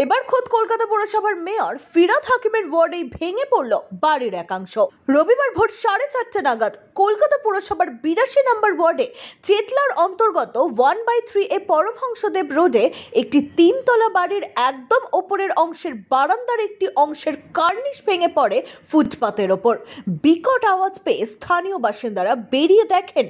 এবার খোদ কলকাতা পৌরসভার মেয়র ফিরহাদ হাকিমের ওয়ার্ডেই ভেঙে পড়ল বাড়ির একাংশ। রবিবার ভোর 3:30 নাগাদ কলকাতা পৌরসভার 82 নম্বর ওয়ার্ডে চেতলার অন্তর্গত 1/3 এ পরমহংসদেব রোডে একটি 3তলা বাড়ির একদম ওপরের অংশের বারান্দার একটি অংশের কার্নিশ ভেঙে পড়ে ফুটপাতের ওপর। বিকট আওয়াজ পেয়ে স্থানীয় বাসিন্দারা বেরিয়ে দেখেন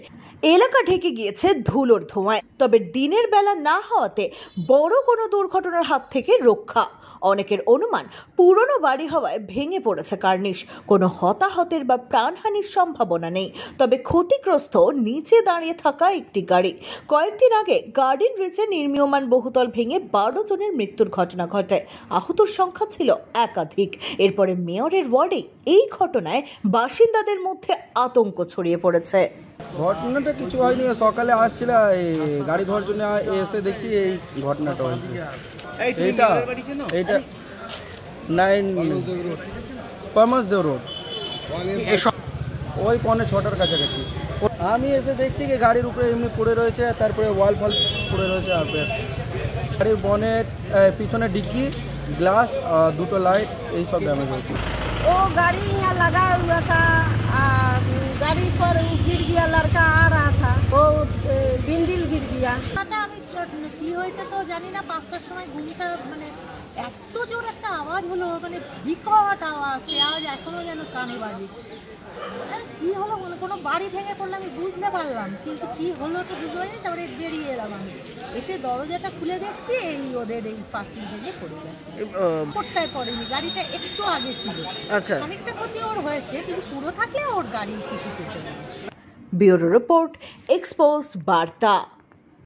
এলাকা ঢেকে গিয়েছে ধুলোর ধোঁয়ায়। তবে দিনের বেলা না হওয়াতে বড় কোনো দুর্ঘটনার হাত থেকে রক্ষা। অনেকের অনুমান পুরনো বাড়ি হওয়ায় ভেঙে পড়েছে কার্নিশ। কোনো হতাহতের বা প্রাণহানির সম্ভাবনা নেই, তবে ক্ষতিগ্রস্ত নিচে দাঁড়িয়ে থাকা একটি গাড়ি। কয়েকদিন আগে গার্ডেন রিচে নির্মীয়মান বহুতল ভেঙে 12 জনের মৃত্যুর ঘটনা ঘটে। আহতর সংখ্যা ছিল একাধিক। এরপরে মেয়রের ওয়ার্ডে এই ঘটনায় বাসিন্দাদের মধ্যে আতঙ্ক ছড়িয়ে পড়েছে। ঘটনাটা কিছু হয়নি, সকালে আসছিল গাড়ি ধোয়ার জন্য, এসে দেখছি এই ঘটনাটা হয়েছে। এইটা 9 পরমহংসদেব রোড, ওই 5:45 কাছাকাছি। আমি এসে দেখছি কি গাড়ির উপরে এমনি পড়ে রয়েছে, তারপরে ওয়াল ফল পড়ে রয়েছে। আর বেশ গাড়ির বনেট, পিছনে ডিক্কি, ग्लास और 2 लाइट यही सब डैमेज हुई थी। वो गाड़ी यहाँ लगा हुआ था, गाड़ी पर गिर गया, लड़का आ रहा था, वो बिंदिल गिर गया। কি হয়েছে তো জানি না, 5টার সময় ঘুমটা মানে এত জোর একটা আওয়াজ হলো, মানে বিকট আওয়াজ, সে আওয়াজ এখনো যেন কানে বাজে। কি হলো মানে কোনো বাড়ি ভেঙে পড়লো আমি বুঝতে পারলাম, কিন্তু কি হলো তো বুঝতে পারিনি। তারপরে বেরিয়ে এলাম, আমি এসে দরজাটা খুলে দেখছি এই ওদের এই পাঁচিল ভেঙে পড়ে গেছে। কোটটায় পড়েনি, গাড়িটা একটু আগে ছিল। আচ্ছা, অনেকটা ক্ষতি ওর হয়েছে, কিন্তু পুরো থাকলে ওর গাড়ি কিছু করতে পারে। ব্যুরো রিপোর্ট, এক্সপোজ বার্তা।